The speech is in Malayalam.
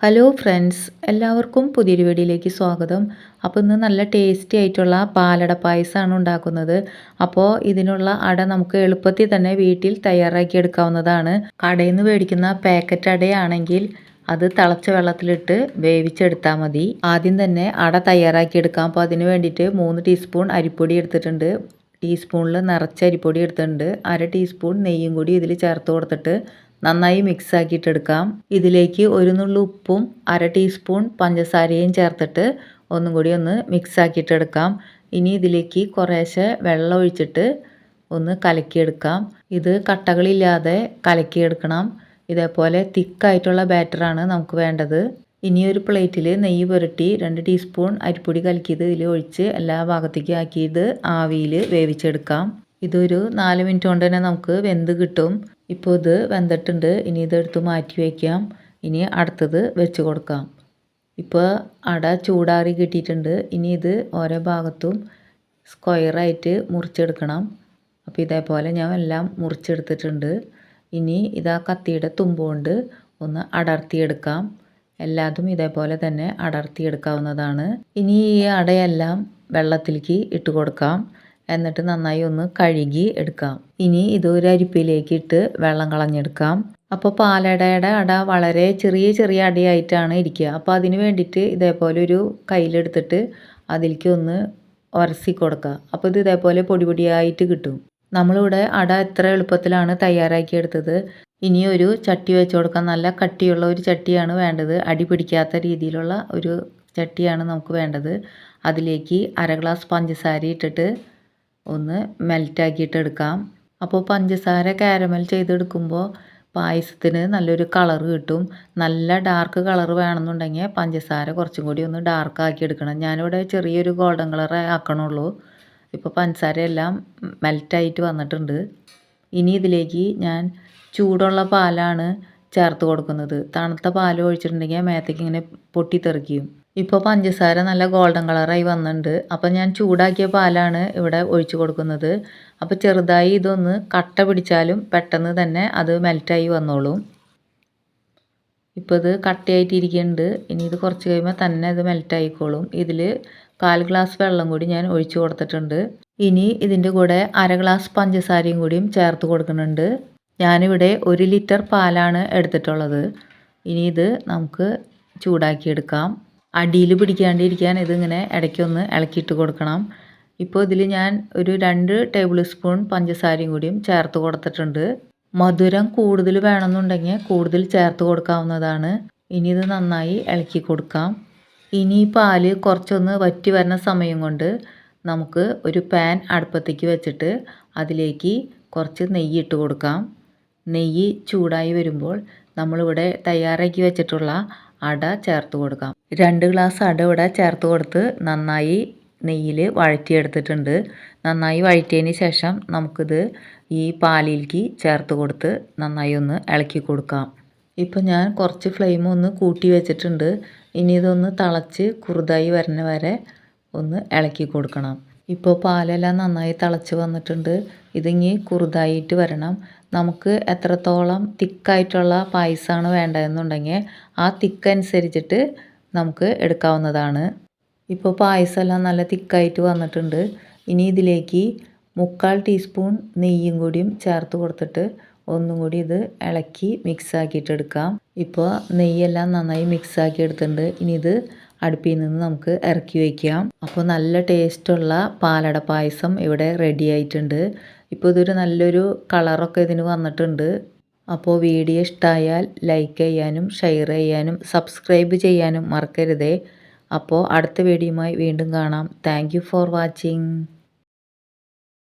ഹലോ ഫ്രണ്ട്സ്, എല്ലാവർക്കും പുതിയൊരു വീഡിയോയിലേക്ക് സ്വാഗതം. അപ്പോൾ ഇന്ന് നല്ല ടേസ്റ്റി ആയിട്ടുള്ള പാലട പായസമാണ് ഉണ്ടാക്കുന്നത്. അപ്പോൾ ഇതിനുള്ള അട നമുക്ക് എളുപ്പത്തിൽ തന്നെ വീട്ടിൽ തയ്യാറാക്കി എടുക്കാവുന്നതാണ്. കടയിൽ നിന്ന് മേടിക്കുന്ന പാക്കറ്റ് അടയാണെങ്കിൽ അത് തിളച്ച വെള്ളത്തിലിട്ട് വേവിച്ചെടുത്താൽ മതി. ആദ്യം തന്നെ അട തയ്യാറാക്കി എടുക്കാം. അപ്പോൾ അതിന് വേണ്ടിയിട്ട് 3 ടീസ്പൂൺ അരിപ്പൊടി എടുത്തിട്ടുണ്ട്. ടീസ്പൂണിൽ നിറച്ച അരിപ്പൊടി എടുത്തിട്ടുണ്ട്. 1/2 ടീസ്പൂൺ നെയ്യും കൂടി ഇതിൽ ചേർത്ത് കൊടുത്തിട്ട് നന്നായി മിക്സ് ആക്കിയിട്ടെടുക്കാം. ഇതിലേക്ക് ഒരു നുള്ളു ഉപ്പും 1/2 ടീസ്പൂൺ പഞ്ചസാരയും ചേർത്തിട്ട് ഒന്നും കൂടി ഒന്ന് മിക്സ് ആക്കിയിട്ടെടുക്കാം. ഇനി ഇതിലേക്ക് കുറേശ്ശെ വെള്ളം ഒഴിച്ചിട്ട് ഒന്ന് കലക്കിയെടുക്കാം. ഇത് കട്ടകളില്ലാതെ കലക്കിയെടുക്കണം. ഇതേപോലെ തിക്കായിട്ടുള്ള ബാറ്ററാണ് നമുക്ക് വേണ്ടത്. ഇനി ഒരു പ്ലേറ്റിൽ നെയ്യ് പുരട്ടി 2 ടീസ്പൂൺ അരിപ്പൊടി കലക്കിയത് ഇതിൽ ഒഴിച്ച് എല്ലാ ഭാഗത്തേക്കും ആക്കിയത് ആവിയിൽ വേവിച്ചെടുക്കാം. ഇതൊരു 4 മിനിറ്റ് കൊണ്ട് തന്നെ നമുക്ക് വെന്ത് കിട്ടും. ഇപ്പോൾ ഇത് വെന്തിട്ടുണ്ട്. ഇനി ഇതെടുത്ത് മാറ്റി വയ്ക്കാം. ഇനി അടുത്തത് വെച്ച് കൊടുക്കാം. ഇപ്പോൾ അട ചൂടാറി കിട്ടിയിട്ടുണ്ട്. ഇനി ഇത് ഓരോ ഭാഗത്തും സ്ക്വയറായിട്ട് മുറിച്ചെടുക്കണം. അപ്പോൾ ഇതേപോലെ ഞാൻ എല്ലാം മുറിച്ചെടുത്തിട്ടുണ്ട്. ഇനി ഇതാ കത്തിയുടെ തുമ്പ് കൊണ്ട് ഒന്ന് അടർത്തിയെടുക്കാം. എല്ലാതും ഇതേപോലെ തന്നെ അടർത്തിയെടുക്കാവുന്നതാണ്. ഇനി ഈ അടയെല്ലാം വെള്ളത്തിലേക്ക് ഇട്ട് കൊടുക്കാം. എന്നിട്ട് നന്നായി ഒന്ന് കഴുകി എടുക്കാം. ഇനി ഇത് ഒരു അരിപ്പയിലേക്ക് ഇട്ട് വെള്ളം കളഞ്ഞെടുക്കാം. അപ്പോൾ പാലടയുടെ അട വളരെ ചെറിയ ചെറിയ അടയായിട്ടാണ് ഇരിക്കുക. അപ്പോൾ അതിന് വേണ്ടിയിട്ട് ഇതേപോലെ ഒരു കയ്യിലെടുത്തിട്ട് അതിലേക്ക് ഒന്ന് ഉരസി കൊടുക്കുക. അപ്പോൾ ഇത് ഇതേപോലെ പൊടി പൊടിയായിട്ട് കിട്ടും. നമ്മളിവിടെ അട എത്ര എളുപ്പത്തിലാണ് തയ്യാറാക്കിയെടുത്തത്. ഇനി ഒരു ചട്ടി വെച്ച് കൊടുക്കാം. നല്ല കട്ടിയുള്ള ഒരു ചട്ടിയാണ് വേണ്ടത്. അടി പിടിക്കാത്ത രീതിയിലുള്ള ഒരു ചട്ടിയാണ് നമുക്ക് വേണ്ടത്. അതിലേക്ക് 1/2 ഗ്ലാസ് പഞ്ചസാര ഇട്ടിട്ട് ഒന്ന് മെൽറ്റാക്കിയിട്ട് എടുക്കാം. അപ്പോൾ പഞ്ചസാര കാരമൽ ചെയ്തെടുക്കുമ്പോൾ പായസത്തിന് നല്ലൊരു കളർ കിട്ടും. നല്ല ഡാർക്ക് കളർ വേണമെന്നുണ്ടെങ്കിൽ പഞ്ചസാര കുറച്ചും കൂടി ഒന്ന് ഡാർക്ക് ആക്കി എടുക്കണം. ഞാനിവിടെ ചെറിയൊരു ഗോൾഡൻ കളർ ആക്കണുള്ളൂ. ഇപ്പോൾ പഞ്ചസാര എല്ലാം മെൽറ്റായിട്ട് വന്നിട്ടുണ്ട്. ഇനി ഇതിലേക്ക് ഞാൻ ചൂടുള്ള പാലാണ് ചേർത്ത് കൊടുക്കുന്നത്. തണുത്ത പാൽ ഒഴിച്ചിട്ടുണ്ടെങ്കിൽ മേത്തേക്ക് ഇങ്ങനെ പൊട്ടിത്തെറിക്കും. ഇപ്പോൾ പഞ്ചസാര നല്ല ഗോൾഡൻ കളറായി വന്നിട്ടുണ്ട്. അപ്പോൾ ഞാൻ ചൂടാക്കിയ പാലാണ് ഇവിടെ ഒഴിച്ച് കൊടുക്കുന്നത്. അപ്പോൾ ചെറുതായി ഇതൊന്ന് കട്ട പിടിച്ചാലും പെട്ടെന്ന് തന്നെ അത് മെൽറ്റായി വന്നോളും. ഇപ്പോൾ ഇത് കട്ടയായിട്ടിരിക്കുന്നുണ്ട്. ഇനി ഇത് കുറച്ച് കഴിയുമ്പോൾ തന്നെ ഇത് മെൽറ്റായിക്കോളും. ഇതിൽ 1/4 ഗ്ലാസ് വെള്ളം കൂടി ഞാൻ ഒഴിച്ച് കൊടുത്തിട്ടുണ്ട്. ഇനി ഇതിൻ്റെ കൂടെ 1/2 ഗ്ലാസ് പഞ്ചസാരയും കൂടിയും ചേർത്ത് കൊടുക്കുന്നുണ്ട്. ഞാനിവിടെ 1 ലിറ്റർ പാലാണ് എടുത്തിട്ടുള്ളത്. ഇനി ഇത് നമുക്ക് ചൂടാക്കിയെടുക്കാം. അടിയിൽ പിടിക്കാണ്ടിരിക്കാൻ ഇതിങ്ങനെ ഇടയ്ക്കൊന്ന് ഇളക്കിയിട്ട് കൊടുക്കണം. ഇപ്പോൾ ഇതിൽ ഞാൻ ഒരു 2 ടേബിൾ സ്പൂൺ പഞ്ചസാരയും കൂടിയും ചേർത്ത് കൊടുത്തിട്ടുണ്ട്. മധുരം കൂടുതൽ വേണമെന്നുണ്ടെങ്കിൽ കൂടുതൽ ചേർത്ത് കൊടുക്കാവുന്നതാണ്. ഇനി ഇത് നന്നായി ഇളക്കി കൊടുക്കാം. ഇനി ഈ പാല് കുറച്ചൊന്ന് വറ്റി വരുന്ന സമയം കൊണ്ട് നമുക്ക് ഒരു പാൻ അടുപ്പത്തേക്ക് വെച്ചിട്ട് അതിലേക്ക് കുറച്ച് നെയ്യ് ഇട്ട് കൊടുക്കാം. നെയ്യ് ചൂടായി വരുമ്പോൾ നമ്മളിവിടെ തയ്യാറാക്കി വെച്ചിട്ടുള്ള അട ചേർത്ത് കൊടുക്കാം. 2 ഗ്ലാസ് അട ഇവിടെ ചേർത്ത് കൊടുത്ത് നന്നായി നെയ്യിൽ വഴറ്റിയെടുത്തിട്ടുണ്ട്. നന്നായി വഴറ്റിയതിന് ശേഷം നമുക്കിത് ഈ പാലിലേക്ക് ചേർത്ത് കൊടുത്ത് നന്നായി ഒന്ന് ഇളക്കി കൊടുക്കാം. ഇപ്പോൾ ഞാൻ കുറച്ച് ഫ്ലെയിം ഒന്ന് കൂട്ടി വെച്ചിട്ടുണ്ട്. ഇനി ഇതൊന്ന് തിളച്ച് കുറുതായി വരുന്ന വരെ ഒന്ന് ഇളക്കി കൊടുക്കണം. ഇപ്പോൾ പാലെല്ലാം നന്നായി തിളച്ച് വന്നിട്ടുണ്ട്. ഇതിങ്ങി കുറുതായിട്ട് വരണം. നമുക്ക് എത്രത്തോളം തിക്കായിട്ടുള്ള പായസമാണ് വേണ്ടതെന്നുണ്ടെങ്കിൽ ആ തിക്കനുസരിച്ചിട്ട് നമുക്ക് എടുക്കാവുന്നതാണ്. ഇപ്പോൾ പായസമെല്ലാം നല്ല തിക്കായിട്ട് വന്നിട്ടുണ്ട്. ഇനി ഇതിലേക്ക് 3/4 ടീസ്പൂൺ നെയ്യും കൂടിയും ചേർത്ത് കൊടുത്തിട്ട് ഒന്നും കൂടി ഇത് ഇളക്കി മിക്സ് ആക്കിയിട്ടെടുക്കാം. ഇപ്പോൾ നെയ്യെല്ലാം നന്നായി മിക്സ് ആക്കി എടുത്തിട്ടുണ്ട്. ഇനി ഇത് അടുപ്പിൽ നിന്ന് നമുക്ക് ഇറക്കി വയ്ക്കാം. അപ്പോൾ നല്ല ടേസ്റ്റുള്ള പാലട പായസം ഇവിടെ റെഡി ആയിട്ടുണ്ട്. ഇപ്പോൾ ഇതൊരു നല്ലൊരു കളറൊക്കെ ഇതിന് വന്നിട്ടുണ്ട്. അപ്പോൾ വീഡിയോ ഇഷ്ടമായാൽ ലൈക്ക് ചെയ്യാനും ഷെയർ ചെയ്യാനും സബ്സ്ക്രൈബ് ചെയ്യാനും മറക്കരുതേ. അപ്പോൾ അടുത്ത വീഡിയോയുമായി വീണ്ടും കാണാം. Thank you for watching.